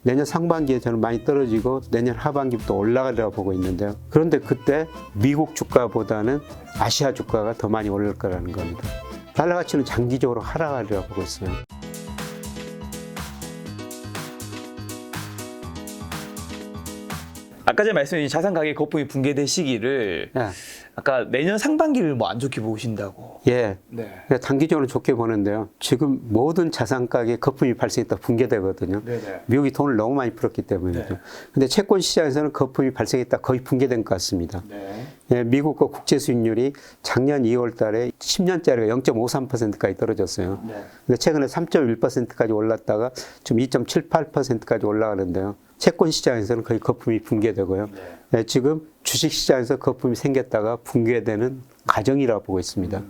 내년 상반기에 저는 많이 떨어지고 내년 하반기부터 올라가리라고 보고 있는데요. 그런데 그때 미국 주가보다는 아시아 주가가 더 많이 오를 거라는 겁니다. 달러 가치는 장기적으로 하락하리라고 보고 있어요. 아까 전에 말씀하신 자산 가격 거품이 붕괴될 시기를 예. 아까 내년 상반기를 뭐 안 좋게 보신다고. 예. 네. 그러니까 단기적으로 좋게 보는데요. 지금 모든 자산 가격에 거품이 발생했다 붕괴되거든요. 네네. 미국이 돈을 너무 많이 풀었기 때문이죠. 네. 근데 채권 시장에서는 거품이 발생했다 거의 붕괴된 것 같습니다. 네. 예, 미국과 국제 수익률이 작년 2월 달에 10년짜리가 0.53%까지 떨어졌어요. 네. 근데 최근에 3.1%까지 올랐다가 지금 2.78%까지 올라가는데요. 채권 시장에서는 거의 거품이 붕괴되고요. 네. 예, 지금 주식 시장에서 거품이 생겼다가 붕괴되는 과정이라고 보고 있습니다.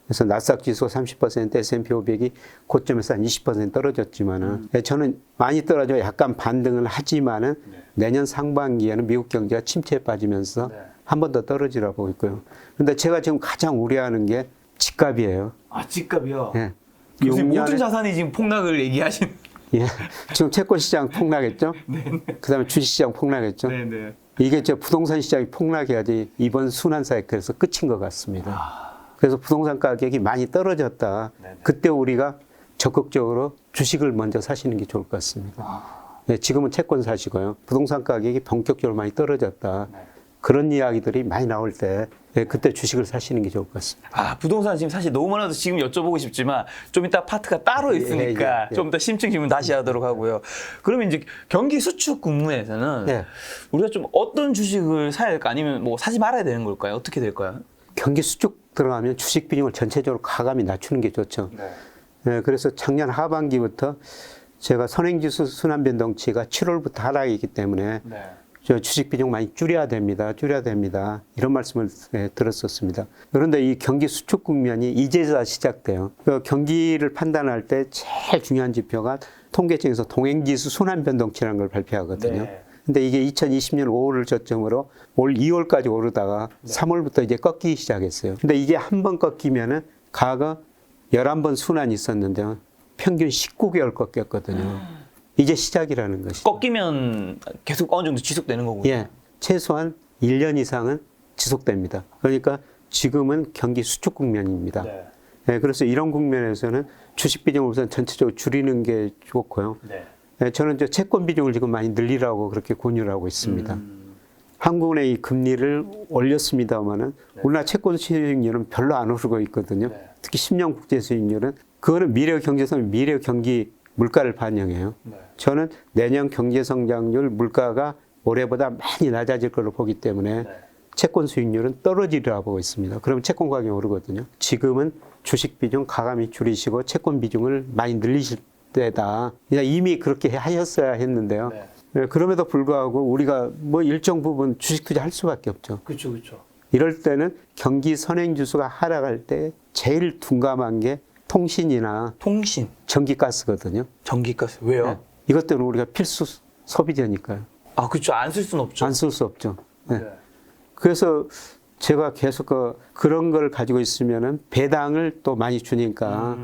그래서 나스닥 지수 30%, S&P 500이 고점에서 한 20% 떨어졌지만은 예, 저는 많이 떨어져 약간 반등을 하지만은 내년 상반기에는 미국 경제가 침체에 빠지면서 네. 한 번 더 떨어지라고 보고 있고요. 그런데 제가 지금 가장 우려하는 게 집값이에요. 아, 집값이요? 예. 교수님 모든 6년에 자산이 지금 폭락을 얘기하시는. 예. 지금 채권 시장 폭락했죠? 그다음에 주식 시장 폭락했죠? 네네. 이게 저 부동산 시장이 폭락해야지 이번 순환 사이클에서 끝인 것 같습니다. 그래서 부동산 가격이 많이 떨어졌다. 네네. 그때 우리가 적극적으로 주식을 먼저 사시는 게 좋을 것 같습니다. 네, 지금은 채권 사시고요. 부동산 가격이 본격적으로 많이 떨어졌다. 네. 그런 이야기들이 많이 나올 때 네, 그때 주식을 사시는 게 좋을 것 같습니다. 아, 부동산 지금 사실 너무 많아서 지금 여쭤보고 싶지만 좀 이따 파트가 따로 있으니까 예. 좀 이따 심층 질문 다시 하도록 하고요. 그러면 이제 경기 수축 국면에서는 예. 우리가 좀 어떤 주식을 사야 될까 아니면 뭐 사지 말아야 되는 걸까요? 어떻게 될까요? 경기 수축 들어가면 주식 비중을 전체적으로 과감히 낮추는 게 좋죠. 네, 그래서 작년 하반기부터 제가 선행지수 순환변동치가 7월부터 하락이기 때문에 저 주식 비중 많이 줄여야 됩니다. 이런 말씀을 들었었습니다. 그런데 이 경기 수축 국면이 이제서 시작돼요. 그 경기를 판단할 때 제일 중요한 지표가 통계청에서 동행지수 순환변동치라는 걸 발표하거든요. 네. 근데 이게 2020년 5월을 저점으로 올 2월까지 오르다가 3월부터 이제 꺾이기 시작했어요. 근데 이게 한 번 꺾이면은 과거 11번 순환이 있었는데요. 평균 19개월 꺾였거든요. 이제 시작이라는 것이죠. 꺾이면 계속 어느 정도 지속되는 거군요. 예, 최소한 1년 이상은 지속됩니다. 그러니까 지금은 경기 수축 국면입니다. 네. 예, 그래서 이런 국면에서는 주식 비중을 우선 전체적으로 줄이는 게 좋고요. 네. 예, 저는 이제 채권 비중을 지금 많이 늘리라고 그렇게 권유를 하고 있습니다. 한국은행이 금리를 올렸습니다만은 우리나라 채권 수익률은 별로 안 오르고 있거든요. 네. 특히 10년 국제 수익률은 그거는 미래 경제성, 미래 경기 물가를 반영해요. 네. 저는 내년 경제 성장률 물가가 올해보다 많이 낮아질 걸로 보기 때문에 채권 수익률은 떨어지리라고 보고 있습니다. 그러면 채권 가격이 오르거든요. 지금은 주식 비중 과감히 줄이시고 채권 비중을 많이 늘리실 때다. 그냥 이미 그렇게 하셨어야 했는데요. 네, 그럼에도 불구하고 우리가 뭐 일정 부분 주식 투자할 수밖에 없죠. 그렇죠, 그렇죠. 이럴 때는 경기 선행지수가 하락할 때 제일 둔감한 게 통신이나 통신, 전기가스거든요. 전기가스 왜요? 네. 이것들은 우리가 필수 소비재니까요. 아, 그렇죠. 안 쓸 수는 없죠. 안 쓸 수 없죠. 네. 네. 그래서 제가 계속 그런 걸 가지고 있으면은 배당을 또 많이 주니까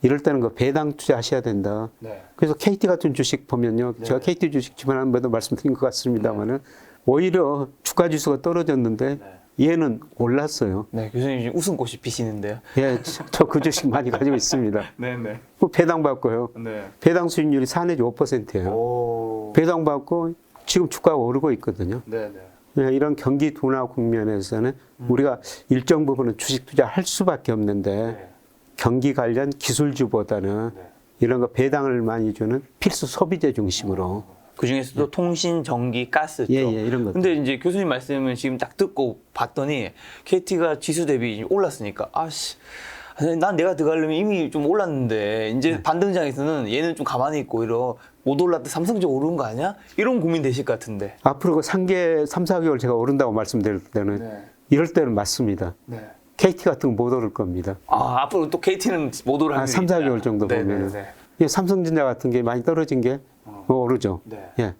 이럴 때는 그 배당 투자하셔야 된다. 네. 그래서 KT 같은 주식 보면요. 제가 KT 주식 지난번에 한번도 말씀드린 것 같습니다만은 오히려 주가 지수가 떨어졌는데 얘는 올랐어요. 네, 교수님 지금 웃음꽃이 피시는데요. 예, 저 그 주식 많이 가지고 있습니다. 네네. 뭐 배당 받고요. 네. 배당 수익률이 4 내지 5%예요. 오. 배당 받고 지금 주가가 오르고 있거든요. 네네. 예, 이런 경기 둔화 국면에서는 우리가 일정 부분은 주식 투자할 수밖에 없는데 경기 관련 기술주보다는 이런 거 배당을 많이 주는 필수 소비재 중심으로 그 중에서도 통신, 전기, 가스 쪽. 예, 이런 것. 근데 이제 교수님 말씀을 지금 딱 듣고 봤더니 KT가 지수 대비 올랐으니까 아씨, 난 내가 들어가려면 이미 좀 올랐는데 이제 반등장에서는 얘는 좀 가만히 있고 오히려 못 올랐다 삼성전자 오른 거 아니야? 이런 고민 되실 것 같은데. 앞으로 그 3, 4개월 제가 오른다고 말씀드릴 때는 이럴 때는 맞습니다. KT 같은 거 못 오를 겁니다. 아, 앞으로 또 KT는 못 오를 한 3, 4개월 정도 보면은. 예, 삼성전자 같은 게 많이 떨어진 게 오르죠. 예.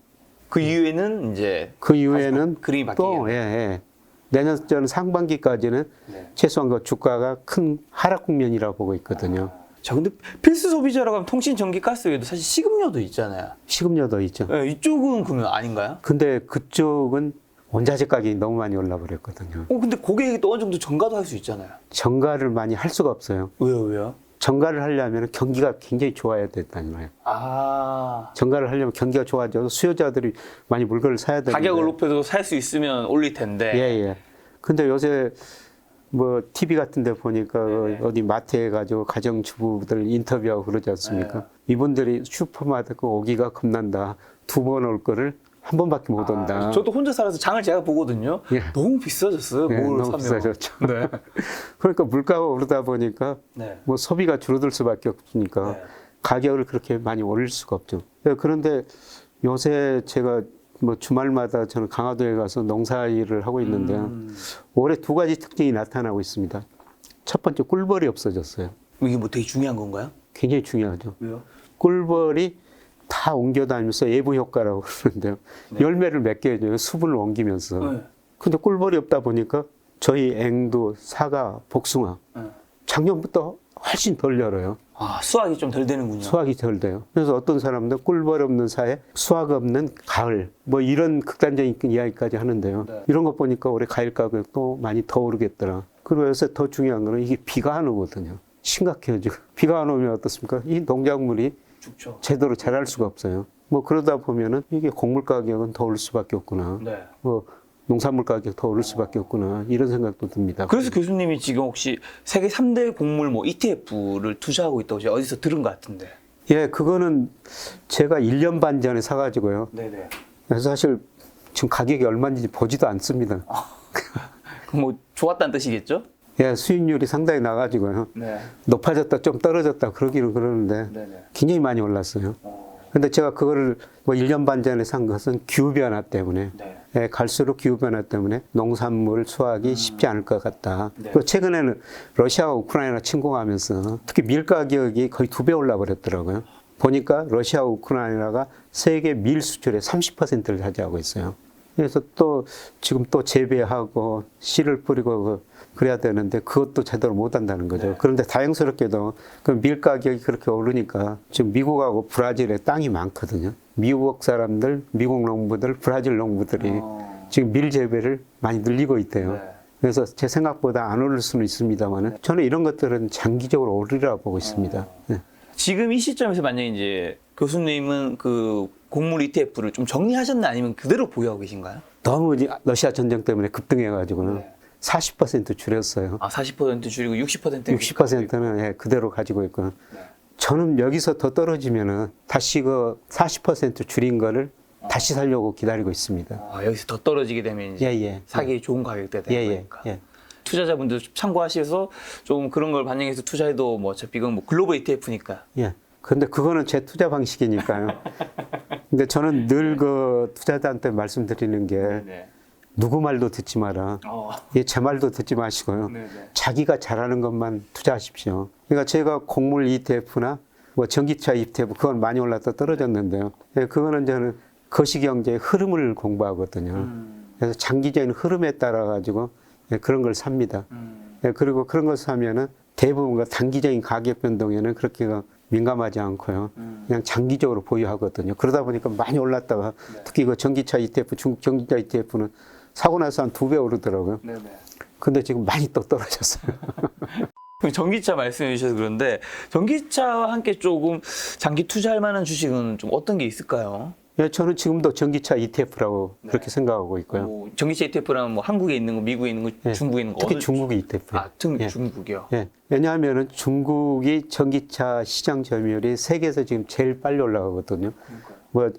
그 이후에는 이제 그 이후에는 그림이 또 바뀌겠네. 내년 상반기까지는 최소한 그 주가가 큰 하락 국면이라고 보고 있거든요. 자, 근데 필수 소비자라고 하면 통신, 전기, 가스 외에도 사실 식음료도 있잖아요. 식음료도 있죠. 네, 이쪽은 그러면 아닌가요? 근데 그쪽은 원자재 가격이 너무 많이 올라버렸거든요. 근데 고객이 또 어느 정도 전가도 할 수 있잖아요. 정가를 많이 할 수가 없어요. 왜요? 정가를 하려면 경기가 굉장히 좋아야 된다는 거예요. 아, 정가를 하려면 경기가 좋아져서 수요자들이 많이 물건을 사야 되는데. 가격을 높여도 살 수 있으면 올릴 텐데. 예. 근데 요새 뭐 TV 같은 데 보니까 네네. 어디 마트에 가지고 가정주부들 인터뷰하고 그러지 않습니까? 이분들이 슈퍼마켓 오기가 겁난다. 2번 올 거를 한 번밖에 못 온다. 저도 혼자 살아서 장을 제가 보거든요. 예. 너무 비싸졌어요. 예, 뭘 너무 사면. 비싸졌죠. 네. 그러니까 물가가 오르다 보니까 네. 뭐 소비가 줄어들 수밖에 없으니까 네. 가격을 그렇게 많이 올릴 수가 없죠. 그런데 요새 제가 뭐 주말마다 저는 강화도에 가서 농사 일을 하고 있는데요. 올해 2가지 특징이 나타나고 있습니다. 첫 번째, 꿀벌이 없어졌어요. 이게 뭐 되게 중요한 건가요? 굉장히 중요하죠. 왜요? 꿀벌이 다 옮겨다니면서 예부 효과라고 그러는데요. 네. 열매를 맺게 해줘요. 수분을 옮기면서. 네. 근데 꿀벌이 없다 보니까 저희 앵두, 사과, 복숭아 네. 작년부터 훨씬 덜 열어요. 아, 수확이 좀 덜 되는군요. 수확이 덜 돼요. 그래서 어떤 사람들 꿀벌 없는 사회, 수확 없는 가을, 뭐 이런 극단적인 이야기까지 하는데요. 네. 이런 것 보니까 올해 과일 가격도 많이 더 오르겠더라. 그리고 요새 더 중요한 거는 이게 비가 안 오거든요. 심각해요, 지금. 비가 안 오면 어떻습니까? 이 농작물이 죽죠. 제대로 자랄 수가 없어요. 뭐 그러다 보면은 이게 곡물 가격은 더 오를 수밖에 없구나. 네. 뭐 농산물 가격 더 오를 수밖에 없구나. 이런 생각도 듭니다. 그래서 교수님이 지금 혹시 세계 3대 곡물 뭐 ETF를 투자하고 있다고 제가 어디서 들은 것 같은데. 예, 그거는 제가 1년 반 전에 사가지고요. 네네. 그래서 사실 지금 가격이 얼마인지 보지도 않습니다. 그럼 뭐 좋았다는 뜻이겠죠? 예, 수익률이 상당히 나가지고요. 네. 높아졌다, 좀 떨어졌다, 그러기는 그러는데 네네. 굉장히 많이 올랐어요. 근데 제가 그거를 뭐 1년 반 전에 산 것은 기후변화 때문에 네. 예, 갈수록 기후변화 때문에 농산물 수확이 쉽지 않을 것 같다. 네. 또 최근에는 러시아와 우크라이나 침공하면서 특히 밀 가격이 거의 2배 올라 버렸더라고요. 보니까 러시아와 우크라이나가 세계 밀 수출의 30%를 차지하고 있어요. 그래서 또 지금 또 재배하고 씨를 뿌리고 그래야 되는데 그것도 제대로 못 한다는 거죠. 네. 그런데 다행스럽게도 그 밀 가격이 그렇게 오르니까 지금 미국하고 브라질에 땅이 많거든요. 미국 사람들, 미국 농부들, 브라질 농부들이 지금 밀 재배를 많이 늘리고 있대요. 네. 그래서 제 생각보다 안 오를 수는 있습니다만 저는 이런 것들은 장기적으로 오르리라 보고 있습니다. 네. 지금 이 시점에서 만약에 이제 교수님은 그 곡물 ETF를 좀 정리하셨나 아니면 그대로 보유하고 계신가요? 너무 이제 러시아 전쟁 때문에 급등해가지고는 네. 40% 줄였어요. 아, 40% 줄이고 60%는 60%는 예, 그대로 가지고 있고. 네. 저는 여기서 더 떨어지면은 다시 그 40% 줄인 거를 다시 살려고 기다리고 있습니다. 아, 여기서 더 떨어지게 되면 이제 예. 사기 좋은 가격대 되는 예. 거니까. 예. 투자자분들 참고하셔서 좀 그런 걸 반영해서 투자해도 뭐 어차피 이건 뭐 글로벌 ETF니까. 예. 근데 그거는 제 투자 방식이니까요. 근데 저는 늘 그 투자자한테 말씀드리는 게 네. 누구 말도 듣지 마라. 예, 제 말도 듣지 마시고요. 네네. 자기가 잘하는 것만 투자하십시오. 그러니까 제가 곡물 ETF나 뭐 전기차 ETF 그건 많이 올랐다 떨어졌는데요. 예, 그거는 저는 거시경제의 흐름을 공부하거든요. 그래서 장기적인 흐름에 따라 가지고 예, 그런 걸 삽니다. 예, 그리고 그런 걸 사면은 대부분 그 단기적인 가격 변동에는 그렇게 민감하지 않고요. 그냥 장기적으로 보유하거든요. 그러다 보니까 많이 올랐다가 특히 그 전기차 ETF, 중국 전기차 ETF는 사고 나서 한 2배 오르더라고요. 네네. 근데 지금 많이 또 떨어졌어요. 그럼 전기차 말씀해 주셔서 그런데 전기차와 함께 조금 장기 투자할 만한 주식은 좀 어떤 게 있을까요? 예, 저는 지금도 전기차 ETF라고 그렇게 생각하고 있고요. 뭐 전기차 ETF라면 뭐 한국에 있는 거, 미국에 있는 거, 예, 중국에 있는 거 특히 어느- 중국 ETF. 아, 예. 중국이요. 예, 왜냐하면은 중국이 전기차 시장 점유율이 세계에서 지금 제일 빨리 올라가거든요. 뭐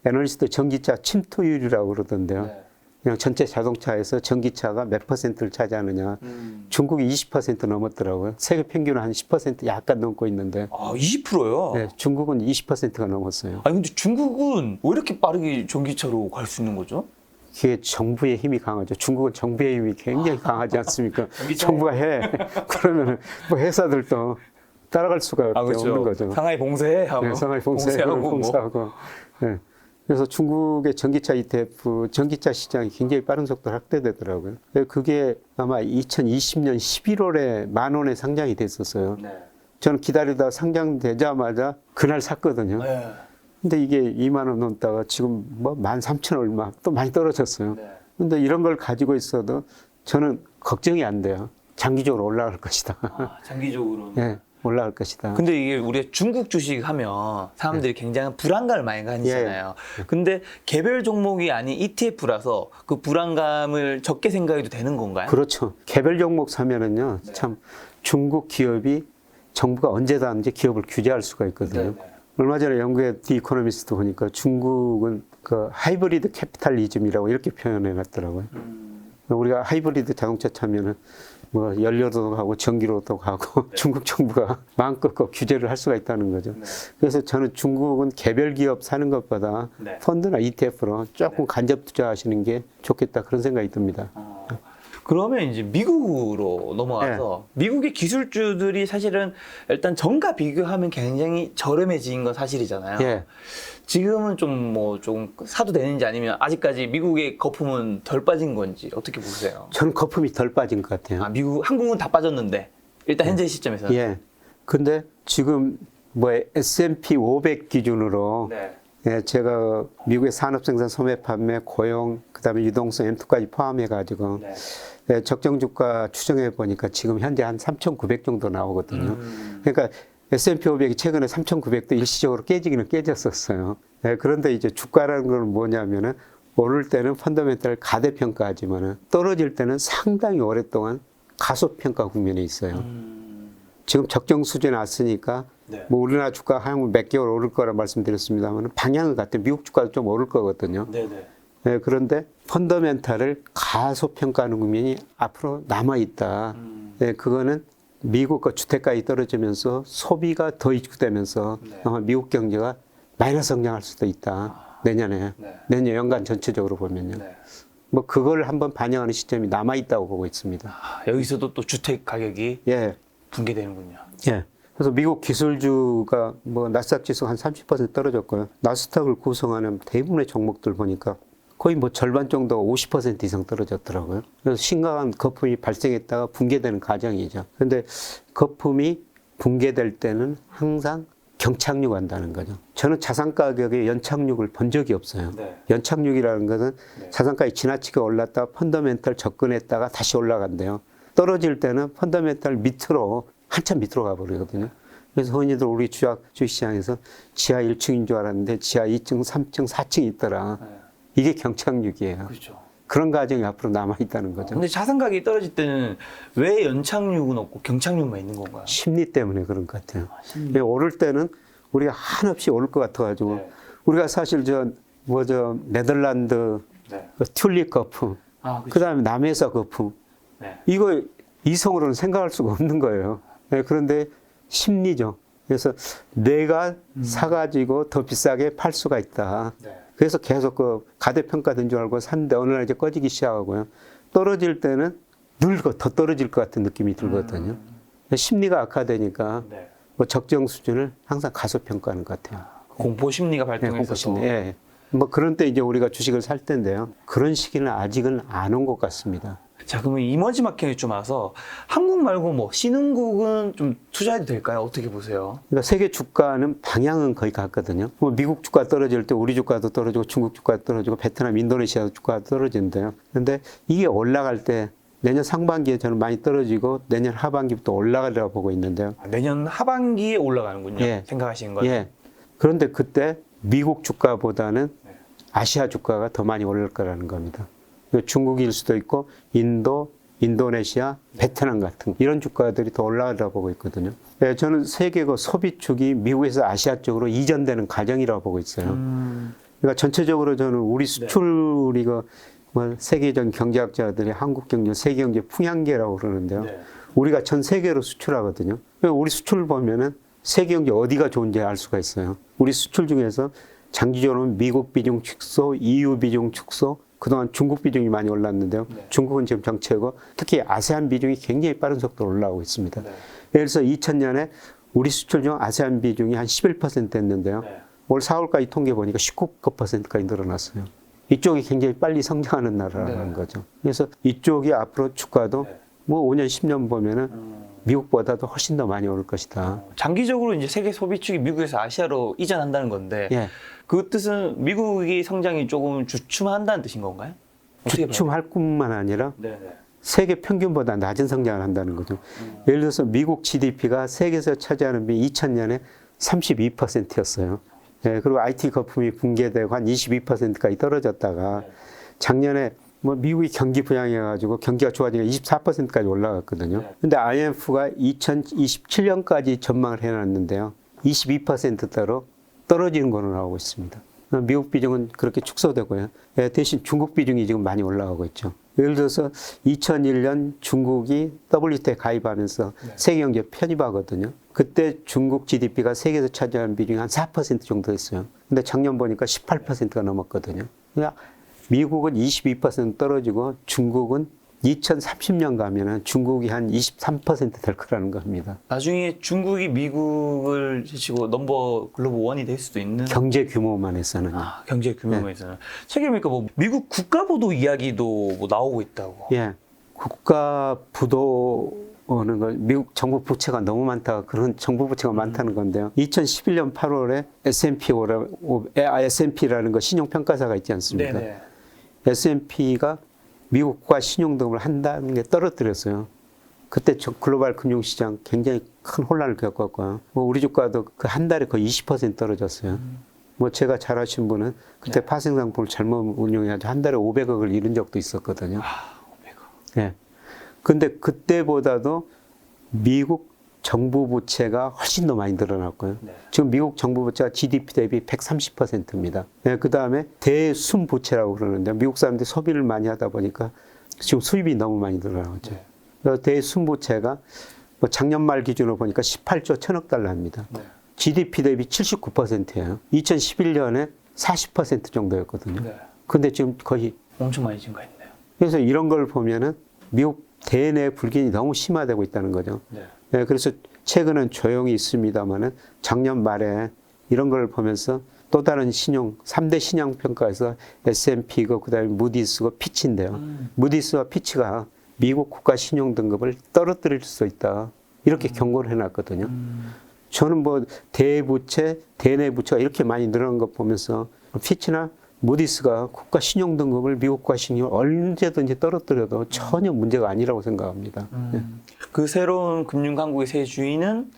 애널리스트 전기차 침투율이라고 그러던데요. 네. 그냥 전체 자동차에서 전기차가 몇 퍼센트를 차지하느냐. 중국이 20% 넘었더라고요. 세계 평균은 한 10% 약간 넘고 있는데 아, 20%요? 네, 중국은 20%가 넘었어요. 아니 근데 중국은 왜 이렇게 빠르게 전기차로 갈 수 있는 거죠? 그게 정부의 힘이 강하죠. 중국은 정부의 힘이 굉장히 강하지 않습니까? 전기차에- 정부가 해. 그러면 뭐 회사들도 따라갈 수가 아, 없는 거죠. 상하이 봉쇄해 하고 네, 상하이 봉쇄하고 뭐. 봉쇄하고. 네. 그래서 중국의 전기차 ETF, 전기차 시장이 굉장히 빠른 속도로 확대되더라고요. 그게 아마 2020년 11월에 10,000원에 상장이 됐었어요. 네. 저는 기다리다 상장되자마자 그날 샀거든요. 네. 근데 이게 2만 원 넘다가 지금 뭐 13,000 얼마 또 많이 떨어졌어요. 네. 근데 이런 걸 가지고 있어도 저는 걱정이 안 돼요. 장기적으로 올라갈 것이다. 장기적으로는. 예, 올라갈 것이다. 근데 이게 우리가 중국 주식 하면 사람들이 굉장히 불안감을 많이 가지잖아요. 근데 개별 종목이 아닌 ETF라서 그 불안감을 적게 생각해도 되는 건가요? 그렇죠. 개별 종목 사면은요, 참 중국 기업이 정부가 언제든지 기업을 규제할 수가 있거든요. 얼마 전에 영국의 디 이코노미스트 보니까 중국은 그 하이브리드 캐피탈리즘이라고 이렇게 표현해 놨더라고요. 우리가 하이브리드 자동차 차면은 뭐 연료도 가고 전기로도 가고 중국 정부가 마음껏 그 규제를 할 수가 있다는 거죠. 그래서 저는 중국은 개별 기업 사는 것보다 펀드나 ETF로 조금 간접 투자하시는 게 좋겠다 그런 생각이 듭니다. 그러면 이제 미국으로 넘어가서 미국의 기술주들이 사실은 일단 정가 비교하면 굉장히 저렴해진 건 사실이잖아요. 예. 지금은 좀 뭐 좀 사도 되는지 아니면 아직까지 미국의 거품은 덜 빠진 건지 어떻게 보세요? 저는 거품이 덜 빠진 것 같아요. 아, 한국은 다 빠졌는데 일단 현재 시점에서는. 예. 근데 지금 뭐 S&P 500 기준으로 예, 제가 미국의 산업생산, 소매, 판매, 고용, 그다음에 유동성 M2까지 포함해가지고 예, 적정 주가 추정해 보니까 지금 현재 한 3,900 정도 나오거든요. 그러니까 S&P 500이 최근에 3,900도 일시적으로 깨지기는 깨졌었어요. 예, 그런데 이제 주가라는 건 뭐냐면은 오를 때는 펀더멘탈 가대평가하지만은 떨어질 때는 상당히 오랫동안 가소평가 국면에 있어요. 지금 적정 수준에 왔으니까 뭐 우리나라 주가 한 몇 개월 오를 거라 말씀드렸습니다만 방향은 같아요. 미국 주가도 좀 오를 거거든요. 예, 그런데 펀더멘탈을 가소평가하는 국면이 앞으로 남아있다. 예, 그거는 미국 거 주택가격이 떨어지면서 소비가 더 위축되면서 미국 경제가 마이너스 성장할 수도 있다. 내년에. 내년 연간 전체적으로 보면요. 뭐 그걸 한번 반영하는 시점이 남아있다고 보고 있습니다. 아, 여기서도 또 주택 가격이 예. 붕괴되는군요. 예. 그래서 미국 기술주가 뭐 나스닥 지수가 한 30% 떨어졌고요. 나스닥을 구성하는 대부분의 종목들 보니까 거의 뭐 절반 정도가 50% 이상 떨어졌더라고요. 그래서 심각한 거품이 발생했다가 붕괴되는 과정이죠. 그런데 거품이 붕괴될 때는 항상 경착륙 한다는 거죠. 저는 자산 가격에 연착륙을 본 적이 없어요. 연착륙이라는 것은 자산 가격이 지나치게 올랐다가 펀더멘탈 접근했다가 다시 올라간대요. 떨어질 때는 펀더멘탈 밑으로 한참 밑으로 가버리거든요. 그래서 흔히들 우리 주식시장에서 지하 1층인 줄 알았는데 지하 2층, 3층, 4층이 있더라. 이게 경착륙이에요. 그렇죠. 그런 과정이 앞으로 남아있다는 거죠. 근데 자산 가격이 떨어질 때는 왜 연착륙은 없고 경착륙만 있는 건가요? 심리 때문에 그런 것 같아요. 오를 때는 우리가 한없이 오를 것 같아가지고 우리가 사실 네덜란드 그 튤립 거품, 그 다음에 남해사 거품, 이거 이성으로는 생각할 수가 없는 거예요. 그런데 심리죠. 그래서 내가 사가지고 더 비싸게 팔 수가 있다. 그래서 계속 그 가대평가된 줄 알고 샀는데 어느 날 이제 꺼지기 시작하고요. 떨어질 때는 늘 더 떨어질 것 같은 느낌이 들거든요. 심리가 악화되니까 뭐 적정 수준을 항상 가소평가하는 것 같아요. 공포 심리가 발동해서. 공포 심리. 예. 뭐 그런 때 이제 우리가 주식을 살 텐데요. 그런 시기는 아직은 안 온 것 같습니다. 자, 그러면 이머지 마켓이 좀 와서 한국 말고 뭐 신흥국은 좀 투자해도 될까요? 어떻게 보세요? 그러니까 세계 주가는 방향은 거의 같거든요. 뭐 미국 주가 떨어질 때 우리 주가도 떨어지고 중국 주가도 떨어지고 베트남, 인도네시아 주가도 떨어진대요. 그런데 이게 올라갈 때 내년 상반기에 저는 많이 떨어지고 내년 하반기부터 올라가리라고 보고 있는데요. 내년 하반기에 올라가는군요. 예. 생각하시는 거예요? 예. 그런데 그때 미국 주가보다는 아시아 주가가 더 많이 오를 거라는 겁니다. 중국일 수도 있고 인도, 인도네시아, 베트남 같은 이런 주가들이 더 올라가리라고 보고 있거든요. 네, 저는 세계 그 소비축이 미국에서 아시아 쪽으로 이전되는 과정이라고 보고 있어요. 그러니까 전체적으로 저는 우리 수출이 뭐 세계적인 경제학자들이 한국 경제, 세계 경제 풍향계라고 그러는데요. 우리가 전 세계로 수출하거든요. 우리 수출 보면은 세계 경제 어디가 좋은지 알 수가 있어요. 우리 수출 중에서 장기적으로 미국 비중 축소, EU 비중 축소, 그동안 중국 비중이 많이 올랐는데요. 중국은 지금 정체고 특히 아세안 비중이 굉장히 빠른 속도로 올라오고 있습니다. 예를 들어서 2000년에 우리 수출 중 아세안 비중이 한 11% 됐는데요. 올 4월까지 통계 보니까 19%까지 늘어났어요. 이쪽이 굉장히 빨리 성장하는 나라라는 거죠. 그래서 이쪽이 앞으로 주가도 뭐 5년, 10년 보면은 미국보다도 훨씬 더 많이 오를 것이다. 장기적으로 이제 세계 소비축이 미국에서 아시아로 이전한다는 건데 예. 그 뜻은 미국의 성장이 조금 주춤한다는 뜻인 건가요? 어떻게 봐요? 주춤할 뿐만 아니라 네네. 세계 평균보다 낮은 성장을 한다는 거죠. 예를 들어서 미국 GDP가 세계에서 차지하는 비 2000년에 32%였어요. 예, 그리고 IT 거품이 붕괴되고 한 22%까지 떨어졌다가 작년에 뭐 미국이 경기 부양해가지고 경기가 좋아지니까 24%까지 올라갔거든요. 근데 IMF가 2027년까지 전망을 해놨는데요. 22%대로 떨어지는 걸로 나오고 있습니다. 미국 비중은 그렇게 축소되고요. 예, 대신 중국 비중이 지금 많이 올라가고 있죠. 예를 들어서 2001년 중국이 WTO에 가입하면서 세계경제 편입하거든요. 그때 중국 GDP가 세계에서 차지하는 비중이 한 4% 정도 됐어요. 근데 작년 보니까 18%가 넘었거든요. 그러니까 미국은 22% 떨어지고 중국은 2030년 가면은 중국이 한 23%될 거라는 겁니다. 나중에 중국이 미국을 제치고 넘버 글로벌 원이 될 수도 있는 경제 규모만 해서는. 경제 규모에서는 책에 보니까 뭐 미국 국가부도 이야기도 뭐 나오고 있다고. 예. 국가 부도는 거 미국 정부 부채가 너무 많다. 그런 정부 부채가 많다는 건데요. 2011년 8월에 S&P라는 거 신용평가사가 있지 않습니까? 네네. S&P가 미국 국가 신용등급을 한 단계 떨어뜨렸어요. 그때 글로벌 금융시장 굉장히 큰 혼란을 겪었고요. 뭐 우리 주가도 그 한 달에 거의 20% 떨어졌어요. 뭐 제가 잘 아신 분은 그때 파생상품을 잘못 운용해가지고 한 달에 500억을 잃은 적도 있었거든요. 500억. 예. 근데 그때보다도 미국 정부 부채가 훨씬 더 많이 늘어났고요. 네. 지금 미국 정부 부채가 GDP 대비 130%입니다. 네, 그 다음에 대순 부채라고 그러는데 미국 사람들이 소비를 많이 하다 보니까 지금 수입이 너무 많이 늘어나죠. 네. 그래서 대순 부채가 뭐 작년 말 기준으로 보니까 18조 1000억 달러입니다. 네. GDP 대비 79%예요. 2011년에 40% 정도였거든요. 네. 근데 지금 거의 엄청 많이 증가했네요. 그래서 이런 걸 보면은 미국 대내 불균이 너무 심화되고 있다는 거죠. 네. 네, 그래서 최근은 조용히 있습니다만은 작년 말에 이런 걸 보면서 또 다른 신용, 3대 신용평가에서 S&P고 그다음에 무디스고 피치인데요. 무디스와 피치가 미국 국가 신용 등급을 떨어뜨릴 수 있다. 이렇게 경고를 해놨거든요. 저는 뭐 대부채, 대내 부채가 이렇게 많이 늘어난 것 보면서 피치나 무디스가 국가 신용 등급을 미국 국가 신용을 언제든지 떨어뜨려도 전혀 문제가 아니라고 생각합니다. 그 새로운 금융 강국의 새 주인은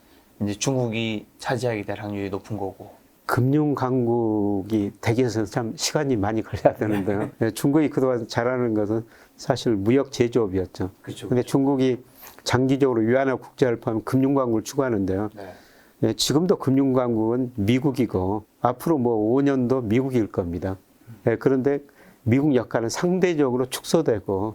이제 중국이 차지하게 될 확률이 높은 거고. 금융 강국이 되기 위해서는 참 시간이 많이 걸려야 되는데요. 네, 중국이 그동안 잘하는 것은 사실 무역 제조업이었죠. 그렇죠. 근데 중국이 장기적으로 위안화 국제화를 포함한 금융 강국을 추구하는데요. 네. 네, 지금도 금융 강국은 미국이고 앞으로 뭐 5년도 미국일 겁니다. 네, 그런데 미국 역할은 상대적으로 축소되고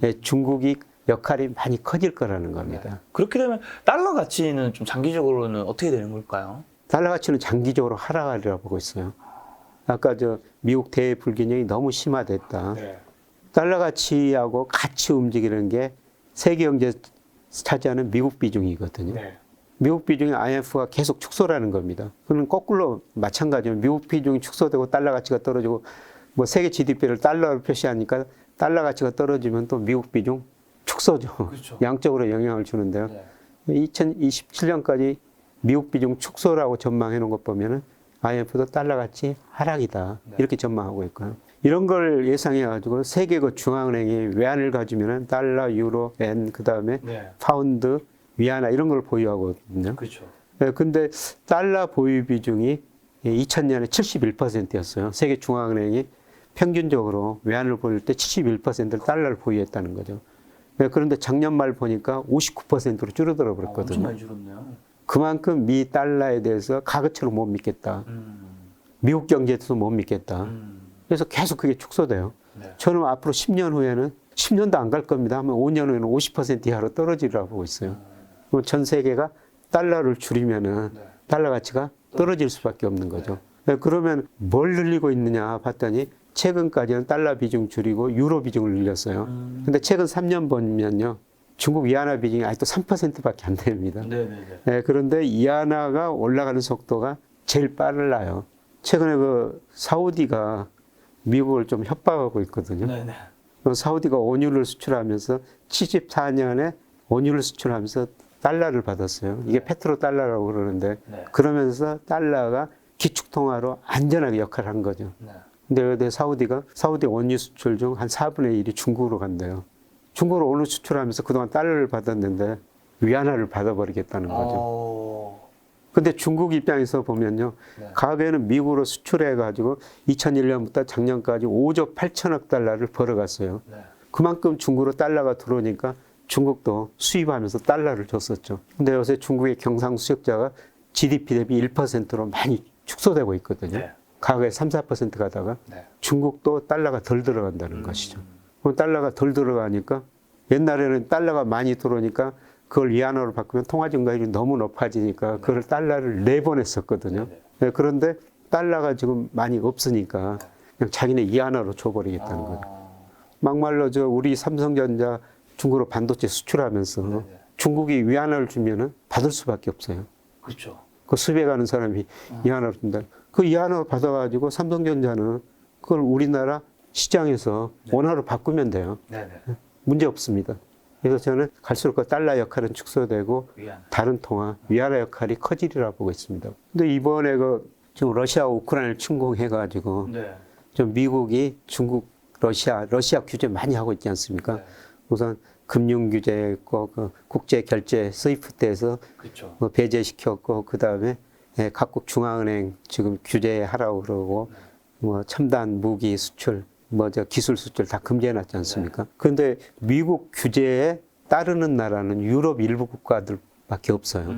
네, 중국이 역할이 많이 커질 거라는 겁니다. 그렇게 되면 달러 가치는 좀 장기적으로는 어떻게 되는 걸까요? 달러 가치는 장기적으로 하락하리라고 보고 있어요. 아까 저 미국 대외 불균형이 너무 심화됐다. 네. 달러 가치하고 같이 움직이는 게 세계 경제 차지하는 미국 비중이거든요. 네. 미국 비중이 IMF가 계속 축소라는 겁니다. 그는 거꾸로 마찬가지로 미국 비중이 축소되고 달러 가치가 떨어지고 뭐 세계 GDP를 달러로 표시하니까 달러 가치가 떨어지면 또 미국 비중 축소죠. 그렇죠. 양적으로 영향을 주는데요. 네. 2027년까지 미국 비중 축소라고 전망해 놓은 것 보면은 IMF도 달러 가치 하락이다. 네. 이렇게 전망하고 있고요. 이런 걸 예상해 가지고 세계 그 중앙은행이 외환을 가지면은 달러, 유로, 엔, 그다음에 네. 파운드, 위안화 이런 걸 보유하거든요. 그렇죠. 네, 근데 달러 보유 비중이 2000년에 71%였어요. 세계 중앙은행이 평균적으로 외환을 보일 때 71%를 달러를 보유했다는 거죠. 네, 그런데 작년 말 보니까 59%로 줄어들어 엄청 버렸거든요. 많이 줄었네요. 그만큼 미 달러에 대해서 가그처럼 못 믿겠다. 미국 경제에도 못 믿겠다. 그래서 계속 그게 축소돼요. 네. 저는 앞으로 10년 후에는 10년도 안 갈 겁니다 하면 5년 후에는 50% 이하로 떨어지리라고 보고 있어요. 그럼 전 세계가 달러를 줄이면은 네. 달러 가치가 떨어질 수밖에 없는 거죠. 네, 그러면 뭘 늘리고 있느냐 봤더니 최근까지는 달러 비중 줄이고 유로 비중을 늘렸어요. 근데 최근 3년 보면요. 중국 위안화 비중이 아직도 3%밖에 안 됩니다. 네네네. 네, 그런데 위안화가 올라가는 속도가 제일 빨라요. 최근에 그 사우디가 미국을 좀 협박하고 있거든요. 네네. 사우디가 원유를 수출하면서 74년에 원유를 수출하면서 달러를 받았어요. 이게 페트로 달러라고 그러는데 네. 그러면서 달러가 기축통화로 안전하게 역할을 한 거죠. 네. 근데 사우디 원유 수출 중 한 4분의 1이 중국으로 간대요. 중국으로 원유 수출하면서 그동안 달러를 받았는데 위안화를 받아버리겠다는 거죠. 근데 중국 입장에서 보면요. 네. 과거에는 미국으로 수출해가지고 2001년부터 작년까지 5조 8천억 달러를 벌어갔어요. 네. 그만큼 중국으로 달러가 들어오니까 중국도 수입하면서 달러를 줬었죠. 근데 요새 중국의 경상수역자가 GDP 대비 1%로 많이 축소되고 있거든요. 네. 과거에 3, 4% 가다가 네. 중국도 달러가 덜 들어간다는 것이죠. 그럼 달러가 덜 들어가니까 옛날에는 달러가 많이 들어오니까 그걸 위안화로 바꾸면 통화 증가율이 너무 높아지니까 그걸 달러를 내보냈었거든요. 네, 그런데 달러가 지금 많이 없으니까 그냥 자기네 위안화로 줘버리겠다는 거죠. 막말로 우리 삼성전자 중국으로 반도체 수출하면서 중국이 위안화를 주면은 받을 수밖에 없어요. 그렇죠. 그 수입해 가는 사람이 위안화를 준다. 그 위안화를 받아가지고 삼성전자는 그걸 우리나라 시장에서 원화로 바꾸면 돼요. 네네. 문제 없습니다. 그래서 저는 갈수록 그 달러 역할은 축소되고 다른 통화, 위안화 역할이 커지리라 보고 있습니다. 근데 이번에 지금 러시아 우크라이나를 침공해가지고 네. 좀 미국이 중국, 러시아 규제 많이 하고 있지 않습니까? 네. 우선 금융 규제 있고 그 국제 결제 스위프트에서 그렇죠. 배제시켰고 그 다음에 각국 중앙은행 지금 규제하라고 그러고 뭐 첨단 무기 수출 기술 수출 다 금지해놨지 않습니까? 그런데 미국 규제에 따르는 나라는 유럽 일부 국가들밖에 없어요.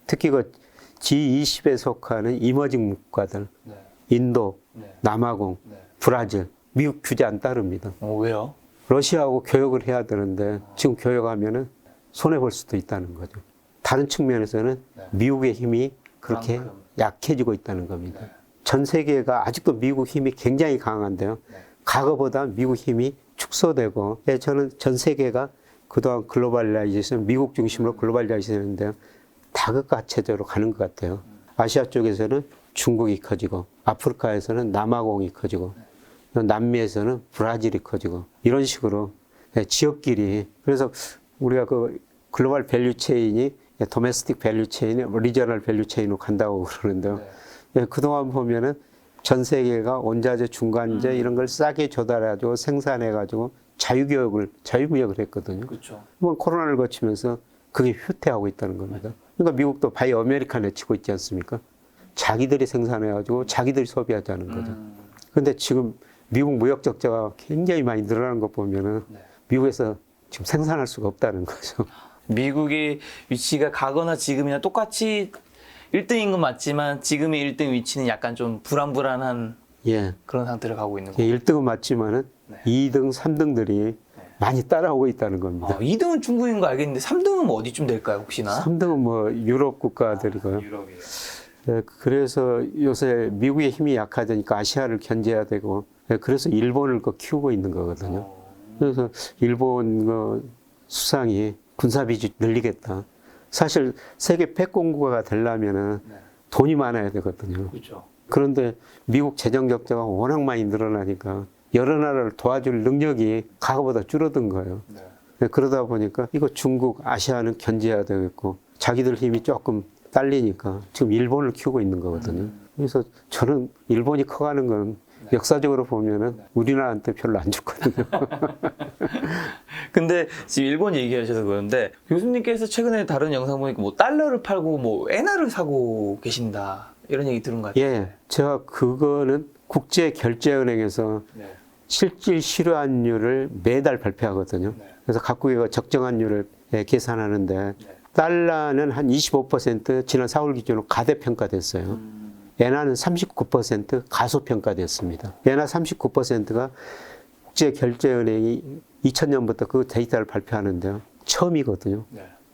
특히 그 G20에 속하는 이머징 국가들, 네. 인도, 네. 남아공, 네. 브라질, 미국 규제 안 따릅니다. 왜요? 러시아하고 교역을 해야 되는데 지금 교역하면은 손해 볼 수도 있다는 거죠. 다른 측면에서는 미국의 힘이 그렇게 약해지고 있다는 겁니다. 전 세계가 아직도 미국 힘이 굉장히 강한데요. 과거보다 미국 힘이 축소되고, 저는 전 세계가 그동안 글로벌라이제이션, 미국 중심으로 글로벌라이제이션 했는데요. 다극화 체제로 가는 것 같아요. 아시아 쪽에서는 중국이 커지고, 아프리카에서는 남아공이 커지고, 남미에서는 브라질이 커지고, 이런 식으로 지역끼리, 그래서 우리가 그 글로벌 밸류 체인이 도메스틱 밸류 체인이 리저널 밸류 체인으로 간다고 그러는데요. 그동안 보면은 전 세계가 원자재, 중간재 이런 걸 싸게 조달해가지고 생산해가지고 자유무역을 했거든요. 그렇죠. 그건 코로나를 거치면서 그게 후퇴하고 있다는 겁니다. 그러니까 미국도 바이 아메리칸에 치고 있지 않습니까? 자기들이 생산해가지고 자기들이 소비하자는 거죠. 그런데 지금 미국 무역 적자가 굉장히 많이 늘어나는 거 보면은 미국에서 지금 생산할 수가 없다는 거죠. 미국의 위치가 가거나 지금이나 똑같이 1등인 건 맞지만 지금의 1등 위치는 약간 좀 불안불안한 그런 상태를 가고 있는 거예요. 1등은 맞지만은 2등, 3등들이 많이 따라오고 있다는 겁니다. 2등은 중국인 거 알겠는데 3등은 뭐 어디쯤 될까요, 혹시나? 3등은 뭐 유럽 국가들이고요. 유럽이요. 그래서 요새 미국의 힘이 약하니까 아시아를 견제해야 되고, 그래서 일본을 키우고 있는 거거든요. 그래서 일본 수상이 군사비주 늘리겠다. 사실 세계 패권국가가 되려면은 돈이 많아야 되거든요. 그렇죠. 그런데 미국 재정 적자가 워낙 많이 늘어나니까 여러 나라를 도와줄 능력이 과거보다 줄어든 거예요. 그러다 보니까 이거 중국, 아시아는 견제해야 되겠고 자기들 힘이 조금 딸리니까 지금 일본을 키우고 있는 거거든요. 그래서 저는 일본이 커가는 건 역사적으로 보면은 우리나라한테 별로 안 좋거든요. 근데 지금 일본 얘기하셔서 그런데 교수님께서 최근에 다른 영상 보니까 뭐 달러를 팔고 뭐 엔화를 사고 계신다 이런 얘기 들은 것 같아요. 제가 그거는 국제결제은행에서 실질 실환율을 매달 발표하거든요. 그래서 각국의 적정한율을 계산하는데 달러는 한 25% 지난 4월 기준으로 가대평가됐어요. 엔화는 39% 가소평가됐습니다. 엔화 39%가 국제결제은행이 2000년부터 그 데이터를 발표하는데요. 처음이거든요.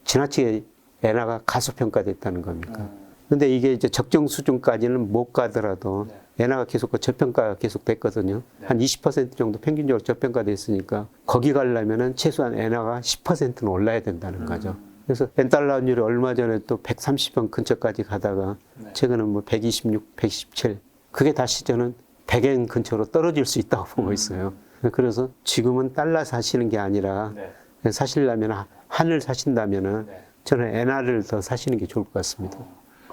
지나치게 엔화가 가소평가됐다는 겁니까? 그런데 이게 이제 적정 수준까지는 못 가더라도 엔화가 계속 저평가가 계속 됐거든요. 한 20% 정도 평균적으로 저평가됐으니까 거기 가려면은 최소한 엔화가 10%는 올라야 된다는 거죠. 그래서 엔달러 환율이 얼마 전에 또 130원 근처까지 가다가 최근은 뭐 126, 117. 그게 다시 저는 100엔 근처로 떨어질 수 있다고 보고 있어요. 그래서 지금은 달러 사시는 게 아니라 사시려면 한을 사신다면은 저는 엔화를 더 사시는 게 좋을 것 같습니다.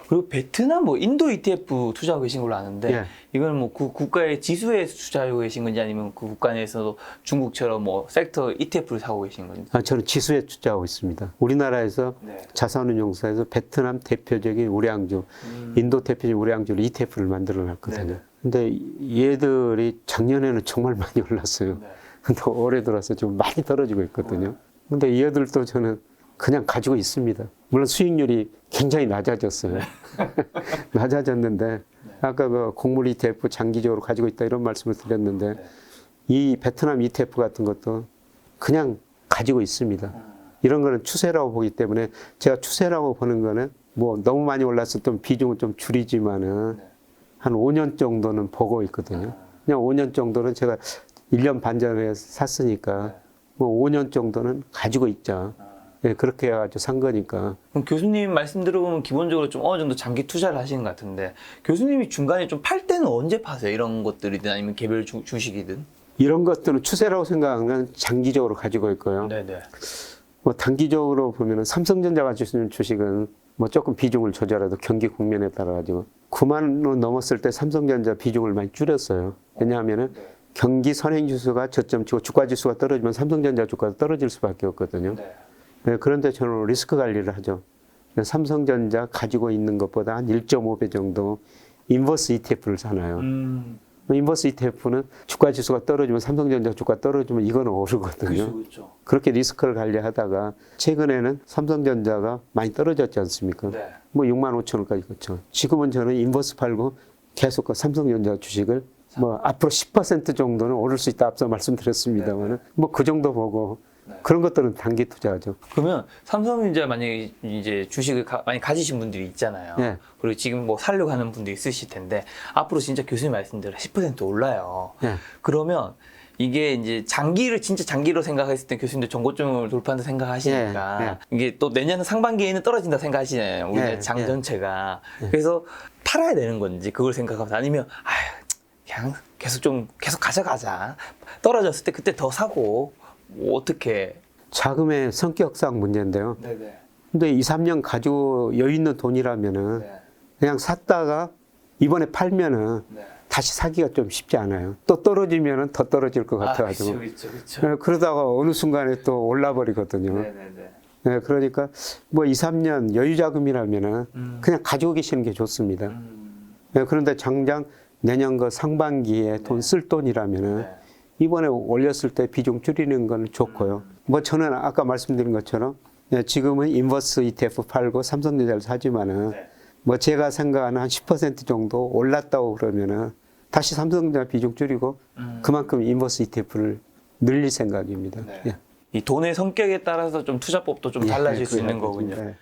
그리고 베트남, 뭐 인도 ETF 투자하고 계신 걸로 아는데 예. 이건 뭐 그 국가의 지수에 투자하고 계신 건지 아니면 그 국가 내에서도 중국처럼 뭐 섹터 ETF를 사고 계신 건지. 저는 지수에 투자하고 있습니다. 우리나라에서 네. 자산운용사에서 베트남 대표적인 우량주, 인도 대표적인 우량주로 ETF를 만들어 놨거든요. 네네. 근데 얘들이 작년에는 정말 많이 올랐어요. 네. 근데 올해 들어서 좀 많이 떨어지고 있거든요. 근데 얘들도 저는 그냥 가지고 있습니다. 물론 수익률이 굉장히 낮아졌어요. 낮아졌는데 아까 그 곡물 ETF 장기적으로 가지고 있다 이런 말씀을 드렸는데 이 베트남 ETF 같은 것도 그냥 가지고 있습니다. 이런 거는 추세라고 보기 때문에 제가 추세라고 보는 거는 뭐 너무 많이 올랐었던 비중은 좀 줄이지만은 한 5년 정도는 보고 있거든요. 그냥 5년 정도는 제가 1년 반 전에 샀으니까 뭐 5년 정도는 가지고 있자. 예, 그렇게 해가지고 산 거니까. 그럼 교수님 말씀 들어보면 기본적으로 좀 어느 정도 장기 투자를 하시는 것 같은데 교수님이 중간에 좀 팔 때는 언제 파세요? 이런 것들이든 아니면 개별 주식이든? 이런 것들은 추세라고 생각하면 장기적으로 가지고 있고요. 네네. 뭐 단기적으로 보면은 삼성전자가 주시는 주식은 뭐 조금 비중을 조절해도 경기 국면에 따라 가지고 9만 원 넘었을 때 삼성전자 비중을 많이 줄였어요. 왜냐하면은 경기 선행지수가 저점치고 주가지수가 떨어지면 삼성전자 주가도 떨어질 수밖에 없거든요. 네, 그런데 저는 리스크 관리를 하죠. 삼성전자 가지고 있는 것보다 한 1.5배 정도 인버스 ETF를 사놔요. 인버스 ETF는 주가 지수가 떨어지면 삼성전자 주가 떨어지면 이거는 오르거든요. 그렇죠. 그렇게 리스크를 관리하다가 최근에는 삼성전자가 많이 떨어졌지 않습니까? 네. 뭐 6만 5천 원까지 갔죠. 지금은 저는 인버스 팔고 계속 그 삼성전자 주식을 뭐 앞으로 10% 정도는 오를 수 있다 앞서 말씀드렸습니다만은 뭐 그 정도 보고 그런 것들은 단기 투자하죠. 그러면 삼성전자 만약에 이제 주식을 많이 가지신 분들이 있잖아요. 네. 그리고 지금 뭐 살려고 하는 분도 있으실 텐데 앞으로 진짜 교수님 말씀대로 10% 올라요. 네. 그러면 이게 이제 장기를 진짜 장기로 생각했을 때 교수님들 전고점을 돌파한다 생각하시니까 이게 또 내년 상반기에는 떨어진다 생각하시잖아요. 우리나라 장 전체가. 그래서 팔아야 되는 건지 그걸 생각하면 아니면 그냥 계속 가져가자. 떨어졌을 때 그때 더 사고 뭐 어떻게? 자금의 성격상 문제인데요. 네네. 근데 2, 3년 가지고 여유 있는 돈이라면은 그냥 샀다가 이번에 팔면은 다시 사기가 좀 쉽지 않아요. 또 떨어지면은 더 떨어질 것 같아가지고. 그렇죠. 그러다가 어느 순간에 또 올라버리거든요. 네네네. 네, 그러니까 뭐 2, 3년 여유 자금이라면은 그냥 가지고 계시는 게 좋습니다. 네, 그런데 당장 내년 그 상반기에 돈 쓸 돈이라면은 이번에 올렸을 때 비중 줄이는 건 좋고요. 뭐 저는 아까 말씀드린 것처럼 지금은 인버스 ETF 팔고 삼성전자를 사지만은 뭐 제가 생각하는 한 10% 정도 올랐다고 그러면은 다시 삼성전자 비중 줄이고 그만큼 인버스 ETF를 늘릴 생각입니다. 이 돈의 성격에 따라서 좀 투자법도 좀 달라질 수 있는 그래야 거군요. 되죠. 네.